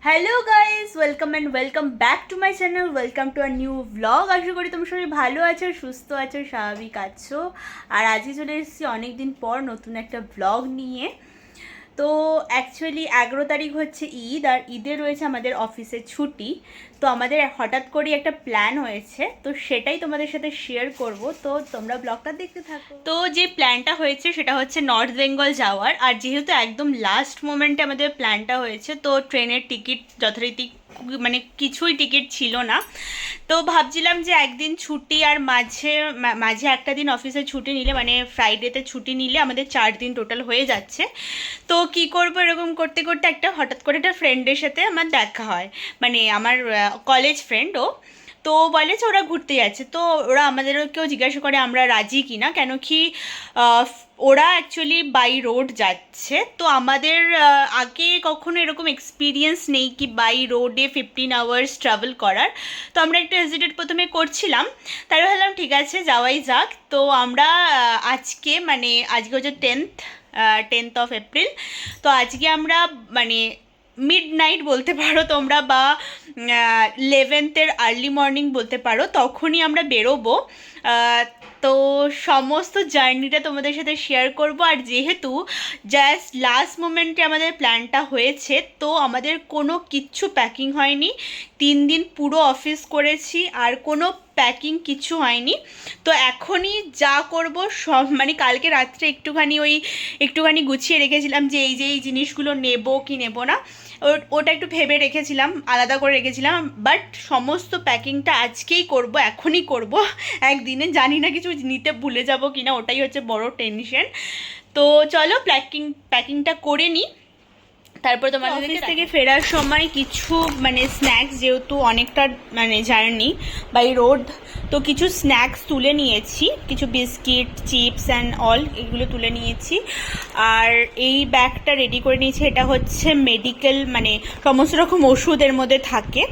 Hello guys, welcome and welcome back to my channel. Welcome to a new blog. আশা করি তোমরা সবাই ভালো আছো, সুস্থ আছো, স্বাভাবিক আছো। আর আজই চলে এসেছি অনেক দিন পর নতুন একটা ব্লগ নিয়ে। তো অ্যাকচুয়ালি 11 তারিখ হচ্ছে ঈদ, আর ঈদে রয়েছে আমাদের অফিসে ছুটি। তো আমাদের হঠাৎ করে একটা প্ল্যান হয়েছে, তো সেটাই তোমাদের সাথে শেয়ার করব। তো তোমরা ব্লগটা দেখতে থাকো। তো যে প্ল্যানটা হয়েছে সেটা হচ্ছে নর্থ বেঙ্গল যাওয়ার। আর যেহেতু একদম লাস্ট মোমেন্টে আমাদের প্ল্যানটা হয়েছে, তো ট্রেনের টিকিট যথারীতি মানে কিছুই টিকিট ছিল না। তো ভাবছিলাম যে একদিন ছুটি আর মাঝে মাঝে একটা দিন অফিসে ছুটি নিলে, মানে ফ্রাইডেতে ছুটি নিলে আমাদের 4 দিন টোটাল হয়ে যাচ্ছে। তো কি করব, এরকম করতে করতে একটা হঠাৎ করে একটা ফ্রেন্ডের সাথে আমার দেখা হয়, মানে আমার কলেজ ফ্রেন্ড। তো বলে যে ওরা ঘুরতে যাচ্ছে। তো ওরা আমাদেরকেও জিজ্ঞাসা করে আমরা রাজি কি না, কেন কি ওরা অ্যাকচুয়ালি বাই রোড যাচ্ছে। তো আমাদের আগে কখনো এরকম এক্সপিরিয়েন্স নেই কি বাই রোডে 15 আওয়ার্স ট্রাভেল করার। তো আমরা একটু হেজিটেট প্রথমে করছিলাম, তাই ভাবলাম ঠিক আছে যাওয়াই যাক। তো আমরা আজকে হচ্ছে 10th অফ এপ্রিল। তো আজকে আমরা মানে মিড নাইট বলতে পারো তোমরা, বা 11th-এর আর্লি মর্নিং বলতে পারো, তখনই আমরা বেরোবো। তো সমস্ত জার্নিটা তোমাদের সাথে শেয়ার করব। আর যেহেতু জাস্ট লাস্ট মোমেন্টে আমাদের প্ল্যানটা হয়েছে, তো আমাদের কোনো কিচ্ছু প্যাকিং হয়নি। 3 দিন পুরো অফিস করেছি আর কোনো প্যাকিং কিছু হয়নি। তো এখনই যা করব সব মানে কালকে রাত্রে একটুখানি গুছিয়ে রেখেছিলাম যে এই জিনিসগুলো নেব কি নেব না, ওটা একটু ভেবে রেখেছিলাম, আলাদা করে রেখেছিলাম। বাট সমস্ত প্যাকিংটা আজকেই করব, এখনই করব একদিনে। জানি না কিছু নিতে ভুলে যাব কি না, ওটাই হচ্ছে বড় টেনশন। তো চলো প্যাকিংটা করে নিই, তারপর তোমাদের অফিস থেকে ফেরার সময় কিছু মানে স্ন্যাক্স, যেহেতু অনেকটা মানে জার্নি বাই রোড, তো কিছু স্ন্যাক্স তুলে নিয়েছি, কিছু বিস্কিট, চিপস অ্যান্ড অল এগুলো তুলে নিয়েছি। আর এই ব্যাগটা রেডি করে নিয়েছি, এটা হচ্ছে মেডিকেল, মানে সমস্ত রকম ওষুধ এর মধ্যে থাকে।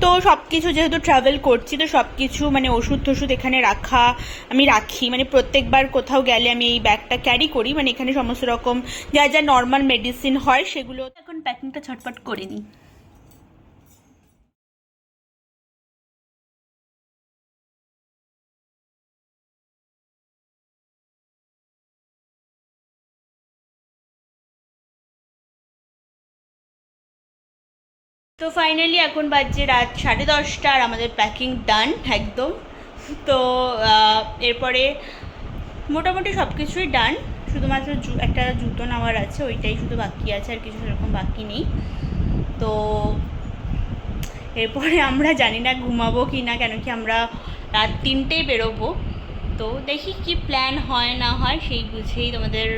তো সব কিছু যেহেতু ট্রাভেল করছি, তো সব কিছু মানে ওষুধ টষুধ এখানে আমি রাখি, মানে প্রত্যেকবার কোথাও গেলে আমি এই ব্যাগটা ক্যারি করি। মানে এখানে সমস্ত রকম যা যা নর্মাল মেডিসিন হয় সেগুলো। এখন প্যাকিংটা ছটপট করে নিই। তো ফাইনালি এখন বাজছে রাত 10:30, আর আমাদের প্যাকিং ডান একদম। তো এরপরে মোটামুটি সব কিছুই ডান, শুধুমাত্র একটা জুতো নেওয়ার আছে, ওইটাই শুধু বাকি আছে, আর কিছু সেরকম বাকি নেই। তো এরপরে আমরা জানি না ঘুমাবো কি না, কেন কি আমরা রাত 3টেই বেরোবো। তো দেখি কি প্ল্যান হয় না হয়, সেই বুঝেই তোমাদের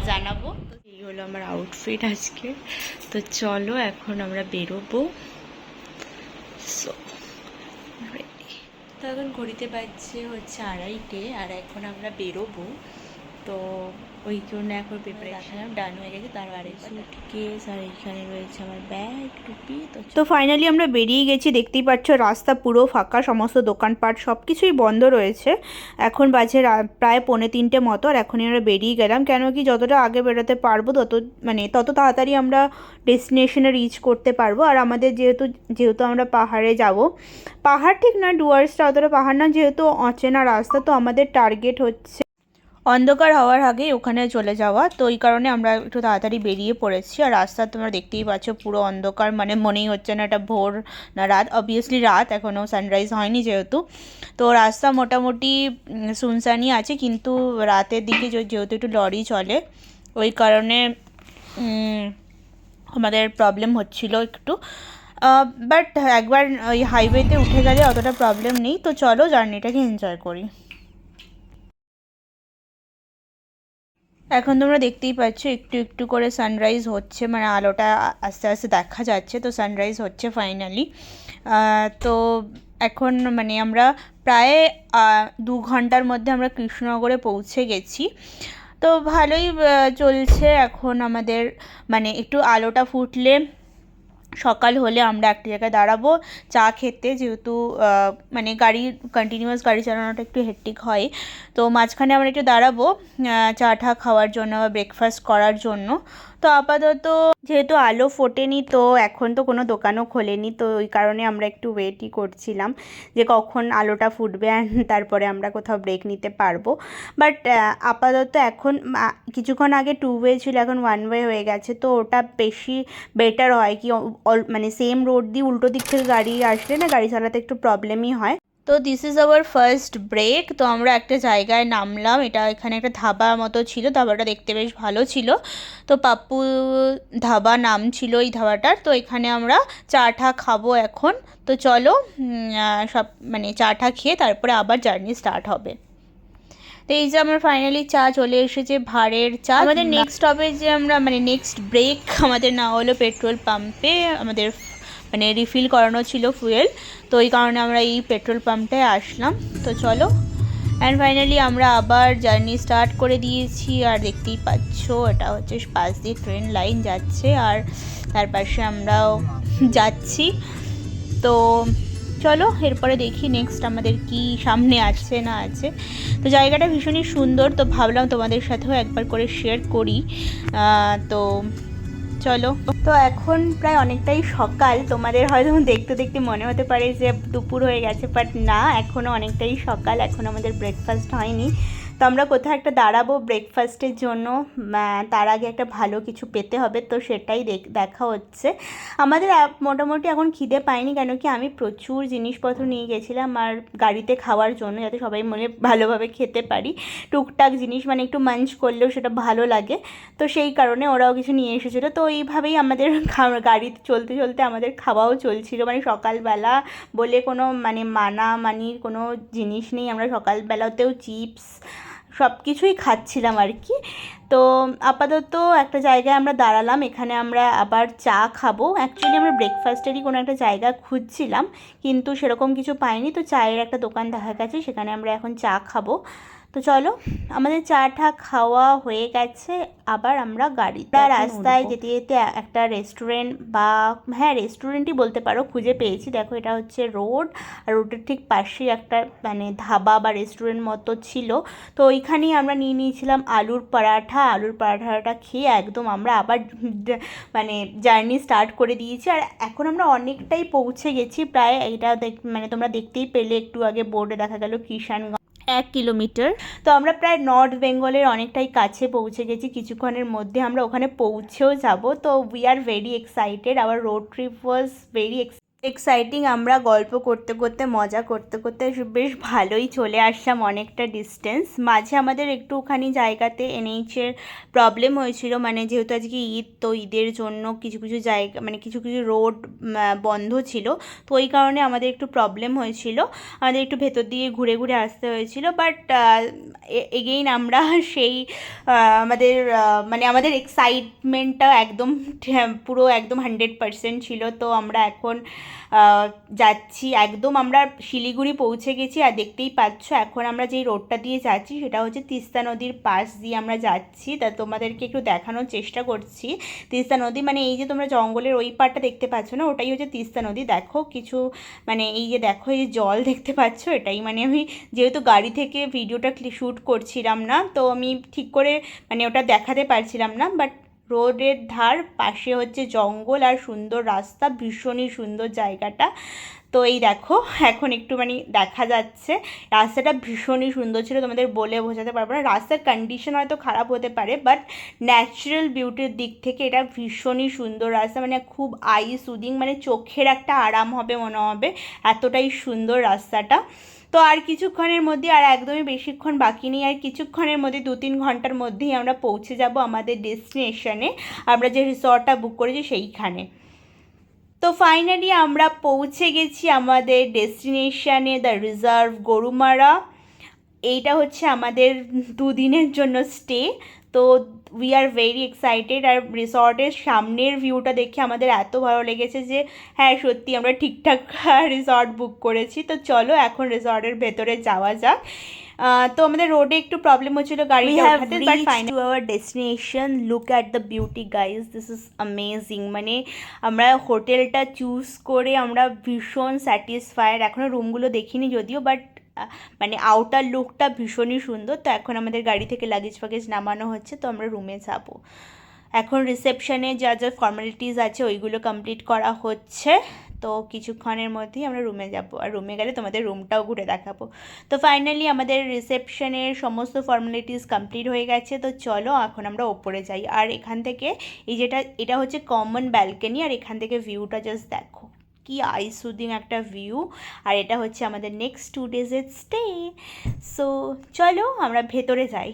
জানাবো। তো এই হলো আমার আউটফিট আজকে। তো চলো এখন আমরা বেরোবো। So ready. তো এখন ঘড়িতে বাজছে হচ্ছে 2:30, আর এখন আমরা বেরোবো। তো ওই জন্য এখন প্রিপারেশন ডান হয়ে গেছে। তার আরে সুটকেস, আর এইখানে রয়েছে আমার ব্যাগ, টুপি। তো ফাইনালি আমরা বেরিয়ে গেছি। দেখতেই পাচ্ছ রাস্তা পুরো ফাঁকা, সমস্ত দোকানপাট সব কিছুই বন্ধ রয়েছে। এখন বাজে প্রায় 2:45 মতো, আর এখনই আমরা বেরিয়ে গেলাম, কেন কি যতটা আগে বেরোতে পারবো তত তাড়াতাড়ি আমরা ডেস্টিনেশনে রিচ করতে পারবো। আর আমাদের যেহেতু আমরা পাহাড়ে যাব, পাহাড় ঠিক না, ডুয়ার্সটা অতটা পাহাড় না, যেহেতু অচেনা রাস্তা, তো আমাদের টার্গেট হচ্ছে অন্ধকার হওয়ার আগে ওখানে চলে যাওয়া। তো এই কারণে আমরা একটু তাড়াতাড়ি বেরিয়ে পড়েছি। আর রাস্তা তোমরা দেখতেই পাচ্ছ পুরো অন্ধকার, মানে মনেই হচ্ছে না এটা ভোর না রাত। অবভিয়াসলি রাত, এখনও সানরাইজ হয়নি যেহেতু। তো রাস্তা মোটামুটি সুনসানই আছে, কিন্তু রাতের দিকে যেহেতু একটু লরি চলে, ওই কারণে আমাদের প্রবলেম হচ্ছিল একটু। বাট একবার ওই হাইওয়েতে উঠে গেলে অতটা প্রবলেম নেই। তো চলো জার্নিটাকে এনজয় করি। এখন তোমরা দেখতেই পাচ্ছ একটু একটু করে সানরাইজ হচ্ছে, মানে আলোটা আস্তে আস্তে দেখা যাচ্ছে। তো সানরাইজ হচ্ছে ফাইনালি। তো এখন মানে আমরা প্রায় 2 ঘন্টার মধ্যে আমরা কৃষ্ণনগরে পৌঁছে গেছি। তো ভালোই চলছে এখন আমাদের, মানে একটু আলোটা ফুটলে, সকাল হলে আমরা একটা জায়গায় দাঁড়াবো চা খেতে, যেহেতু মানে কন্টিনিউয়াস গাড়ি চালানোটা একটু হেক্টিক হয়। তো মাঝখানে আমরা একটু দাঁড়াবো চা টা খাওয়ার জন্য বা ব্রেকফাস্ট করার জন্য। তো তো আপাতত যেহেতু আলো ফোটেনি, তো এখন তো কোনো দোকানও খোলেনি, তো ওই কারণে আমরা একটু ওয়েটই করছিলাম যে কখন আলোটা ফুটবে আর তারপরে আমরা কোথাও ব্রেক নিতে পারবো। বাট আপাতত এখন কিছুক্ষণ আগে 2 ওয়ে ছিল, এখন 1 ওয়ে হয়ে গেছে, তো ওটা বেশি বেটার হয় কি মানে সেম রোড দিয়ে উল্টো দিক থেকে গাড়ি আসলে না গাড়ি চালাতে একটু প্রবলেমই হয়। তো this is our first break. তো আমরা একটা জায়গায় নামলাম, এটা এখানে একটা ধাবা মতো ছিল, ধাবাটা দেখতে বেশ ভালো ছিল। তো পাপ্পু ধাবা নাম ছিল এই ধাবাটার। তো এখানে আমরা চা টা খাবো এখন। তো চলো সব মানে চা টা খেয়ে তারপরে আবার জার্নি স্টার্ট হবে। তো এই যে আমার ফাইনালি চা চলে এসেছে, ভাড়ের চা। আমাদের নেক্সট হবে যে আমরা মানে নেক্সট ব্রেক আমাদের না হলো পেট্রোল পাম্পে, আমাদের মানে রিফিল করানো ছিল ফুয়েল, তো এই কারণে আমরা এই পেট্রোল পাম্পটায় আসলাম। তো চলো অ্যান্ড ফাইনালি আমরা আবার জার্নি স্টার্ট করে দিয়েছি। আর দেখতেই পাচ্ছ এটা হচ্ছে পাশ দিয়ে ট্রেন লাইন যাচ্ছে আর তার পাশে আমরাও যাচ্ছি। তো চলো এরপরে দেখি নেক্সট আমাদের কি সামনে আছে না আছে। তো জায়গাটা ভীষণই সুন্দর, তো ভাবলাম তোমাদের সাথেও একবার করে শেয়ার করি। তো চলো। তো এখন প্রায় অনেকটাই সকাল, তোমাদের হয়তো দেখতে দেখতে মনে হতে পারে যে দুপুর হয়ে গেছে, বাট না, এখনও অনেকটাই সকাল, এখন আমাদের ব্রেকফাস্ট হয়নি। তো আমরা কোথাও একটা দাঁড়াবো ব্রেকফাস্টের জন্য, তার আগে একটা ভালো কিছু পেতে হবে, তো সেটাই দেখা হচ্ছে। আমাদের মোটামুটি এখন খিদে পাইনি, কেন কি আমি প্রচুর জিনিসপত্র নিয়ে গেছিলাম আর গাড়িতে খাওয়ার জন্য, যাতে সবাই মিলে ভালোভাবে খেতে পারি। টুকটাক জিনিস মানে একটু মাঞ্চ করলেও সেটা ভালো লাগে, তো সেই কারণে ওরাও কিছু নিয়ে এসেছিলো। তো এইভাবেই আমাদের গাড়িতে চলতে চলতে আমাদের খাওয়াও চলছিল, মানে সকালবেলা বলে কোনো মানে মানামানির কোনো জিনিস নেই, আমরা সকালবেলাতেও চিপস সব কিছুই খাচ্ছিলাম আর কি। তো আপাতত একটা জায়গায় আমরা দাঁড়ালাম, এখানে আমরা আবার চা খাবো। অ্যাকচুয়ালি আমরা ব্রেকফাস্টেরই কোনো একটা জায়গা খুঁজছিলাম, কিন্তু সেরকম কিছু পাইনি, তো চায়ের একটা দোকান দেখা গেছে, সেখানে আমরা এখন চা খাবো। তো চলো আমাদের চাটা খাওয়া হয়ে গেছে, আবার আমরা গাড়িতে রাস্তায় যেতে যেতে একটা রেস্টুরেন্ট বা হ্যাঁ রেস্টুরেন্টই বলতে পারো খুঁজে পেয়েছি। দেখো এটা হচ্ছে রোড, আর রোডের ঠিক পাশেই একটা মানে ধাবা বা রেস্টুরেন্ট মতো ছিল। তো ওইখানেই আমরা নিয়ে নিয়েছিলাম আলুর পরাঠাটা খেয়ে একদম আমরা আবার মানে জার্নি স্টার্ট করে দিয়েছি। আর এখন আমরা অনেকটাই পৌঁছে গেছি, প্রায় এটা মানে তোমরা দেখতেই পেলে একটু আগে বোর্ডে দেখা গেল কিষানগঞ্জ 1 কিলোমিটার। তো আমরা প্রায় নর্থ বেঙ্গলের অনেকটাই কাছে পৌঁছে গেছি, কিছুক্ষণের মধ্যে আমরা ওখানে পৌঁছেও যাব। তো we are very excited, our road trip was very exciting. আমরা গল্প করতে করতে মজা করতে করতে বেশ ভালোই চলে আসলাম অনেকটা ডিস্টেন্স। মাঝে আমাদের একটুখানি জায়গাতে এনএইচের প্রবলেম হয়েছিল, মানে যেহেতু আজকে ঈদ, তো ঈদের জন্য কিছু কিছু জায়গা মানে কিছু কিছু রোড বন্ধ ছিল, তো ওই কারণে আমাদের একটু প্রবলেম হয়েছিল, আমাদের একটু ভেতর দিয়ে ঘুরে ঘুরে আসতে হয়েছিল। বাট এগেইন আমরা সেই আমাদের মানে আমাদের এক্সাইটমেন্টটা একদম পুরো একদম 100% ছিল। তো আমরা এখন যাচ্ছি, একদম আমরা শিলিগুড়ি পৌঁছে গেছি। আর দেখতেই পাচ্ছ এখন আমরা যেই রোডটা দিয়ে যাচ্ছি সেটা হচ্ছে তিস্তা নদীর পাশ দিয়ে আমরা যাচ্ছি। তা তোমাদেরকে একটু দেখানোর চেষ্টা করছি। তিস্তা নদী মানে এই যে তোমরা জঙ্গলের ওই পাড়টা দেখতে পাচ্ছ না, ওটাই হচ্ছে তিস্তা নদী। দেখো কিছু মানে এই যে দেখো এই জল দেখতে পাচ্ছ, এটাই মানে আমি যেহেতু গাড়ি থেকে ভিডিওটা শ্যুট করছিলাম না, তো আমি ঠিক করে মানে ওটা দেখাতে পারছিলাম না। বাট রোডের ধার পাশে হচ্ছে জঙ্গল আর সুন্দর রাস্তা, ভীষণই সুন্দর জায়গাটা। তো এই দেখো এখন একটু মানে দেখা যাচ্ছে, রাস্তাটা ভীষণই সুন্দর ছিল, তোমাদের বলে বোঝাতে পারবো না। রাস্তার কন্ডিশন হয়তো খারাপ হতে পারে, বাট ন্যাচারাল বিউটির দিক থেকে এটা ভীষণই সুন্দর রাস্তা, মানে খুব আই সুদিং, মানে চোখের একটা আরাম হবে মনে হবে, এতটাই সুন্দর রাস্তাটা। তো আর কিছুক্ষণের মধ্যে, আর একদমই বেশিক্ষণ বাকি নেই, আর কিছুক্ষণের মধ্যে 2-3 ঘন্টার মধ্যেই আমরা পৌঁছে যাব আমাদের ডেস্টিনেশনে, আমরা যে রিসর্টটা বুক করেছি সেইখানে। তো ফাইনালি আমরা পৌঁছে গেছি আমাদের ডেস্টিনেশনে, দ্য রিজার্ভ গরুমারা। এইটা হচ্ছে আমাদের 2 দিনের জন্য স্টে। তো উই আর ভেরি এক্সাইটেড, আর রিসর্টের সামনের ভিউটা দেখে আমাদের এত ভালো লেগেছে যে হ্যাঁ সত্যি আমরা ঠিকঠাক রিসর্ট বুক করেছি। তো চলো এখন রিসর্টের ভেতরে যাওয়া যাক। তো আমাদের রোডে একটু প্রবলেম হচ্ছিল গাড়িটা ওঠাতে, but finally to our destination. Look at the beauty guys, this is amazing. মানে আমরা হোটেলটা চুজ করে আমরা ভীষণ স্যাটিসফাইড। এখনও রুমগুলো দেখিনি যদিও, বাট মানে আউটার লুকটা ভীষণই সুন্দর। তো এখন আমাদের গাড়ি থেকে লাগেজ ফাগেজ নামানো হচ্ছে, তো আমরা রুমে যাব এখন রিসেপশনে যা যা ফর্মালিটিস আছে ওইগুলো কমপ্লিট করা হচ্ছে। তো কিছুক্ষণের মধ্যেই আমরা রুমে যাব, আর রুমে গেলে তোমাদের রুমটাও ঘুরে দেখাবো। তো ফাইনালি আমাদের রিসেপশনের সমস্ত ফর্মালিটিস কমপ্লিট হয়ে গেছে। তো চলো এখন আমরা ওপরে যাই। আর এখান থেকে এটা হচ্ছে কমন ব্যালকনি, আর এখান থেকে ভিউটা জাস্ট দেখো, কি আই সুদিং একটা ভিউ। আর এটা হচ্ছে আমাদের নেক্সট 2 ডেজের স্টে। সো চলো আমরা ভেতরে যাই।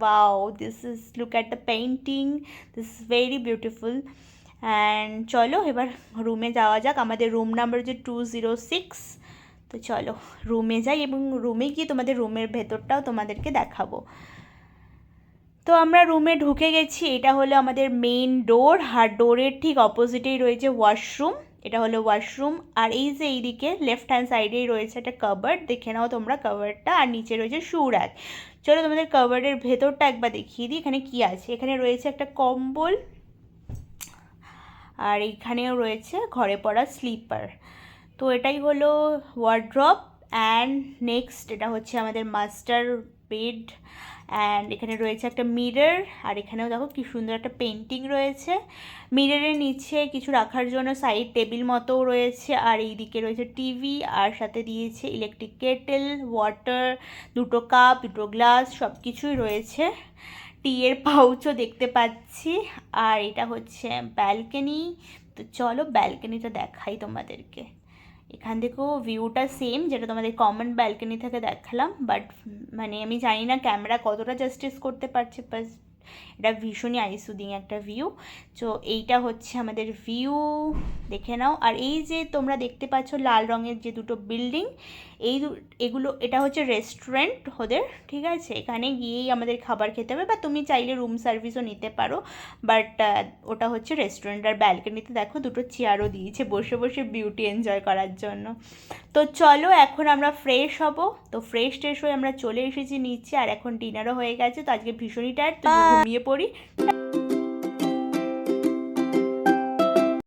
Wow, this is, look at the painting, this is very beautiful. And চলো এবার রুমে যাওয়া যাক। আমাদের রুম নাম্বার হচ্ছে 206। তো চলো রুমে যাই, এবং রুমে গিয়ে তোমাদের রুমের ভেতরটাও তোমাদেরকে দেখাবো। তো আমরা রুমে ঢুকে গেছি। এটা হলো আমাদের মেইন ডোর, আর ডোরের ঠিক অপোজিটেই রয়েছে ওয়াশরুম। এটা হলো ওয়াশরুম। আর এই যে এইদিকে লেফট হ্যান্ড সাইডেই রয়েছে একটা কাবার্ড, দেখে নাও তোমরা কাবার্ডটা। আর নিচে রয়েছে শু র্যাক। চলো তোমাদের কাবার্ডের ভেতরটা একবার দেখিয়ে দিই এখানে কি আছে। এখানে রয়েছে একটা কম্বল, আর এইখানেও রয়েছে ঘরে পড়া স্লিপার। তো এটাই হলো ওয়ার্ড্রপ। অ্যান্ড নেক্সট এটা হচ্ছে আমাদের মাস্টার বেড। অ্যান্ড এখানে রয়েছে একটা মিরর, আর এখানেও দেখো কি সুন্দর একটা পেন্টিং রয়েছে। মিররের নিচে কিছু রাখার জন্য সাইড টেবিল মতোও রয়েছে। আর এই দিকে রয়েছে টিভি, আর সাথে দিয়েছে ইলেকট্রিক কেটেল, ওয়াটার, দুটো কাপ, দুটো গ্লাস, সব কিছুই রয়েছে। টিয়ের পাউচও দেখতে পাচ্ছি। আর এটা হচ্ছে ব্যালকনি। তো চলো ব্যালকনিটা দেখাই তোমাদেরকে। এখান থেকেও ভিউটা সেম যেটা তোমাদের কমন ব্যালকনি থেকে দেখালাম, বাট মানে আমি জানি না ক্যামেরা কতটা জাস্টিস করতে পারছে, বাট এটা ভীষণই আইসুদিং একটা ভিউ। তো এইটা হচ্ছে আমাদের ভিউ, দেখে নাও। আর এই যে তোমরা দেখতে পাচ্ছ লাল রঙের যে দুটো বিল্ডিং, এগুলো এটা হচ্ছে রেস্টুরেন্ট ওদের, ঠিক আছে। এখানে গিয়েই আমাদের খাবার খেতে হবে, বা তুমি চাইলে রুম সার্ভিসও নিতে পারো, বাট ওটা হচ্ছে রেস্টুরেন্ট। আর ব্যালকনিতে দেখো দুটো চেয়ারও দিয়েছে বসে বসে বিউটি এনজয় করার জন্য। তো চলো এখন আমরা ফ্রেশ হব। তো ফ্রেশ হয়ে আমরা চলে এসেছি নিচে, আর এখন ডিনারও হয়ে গেছে। তো আজকে ভীষণই টায়ার্ড, তো ঘুমিয়ে পড়ি।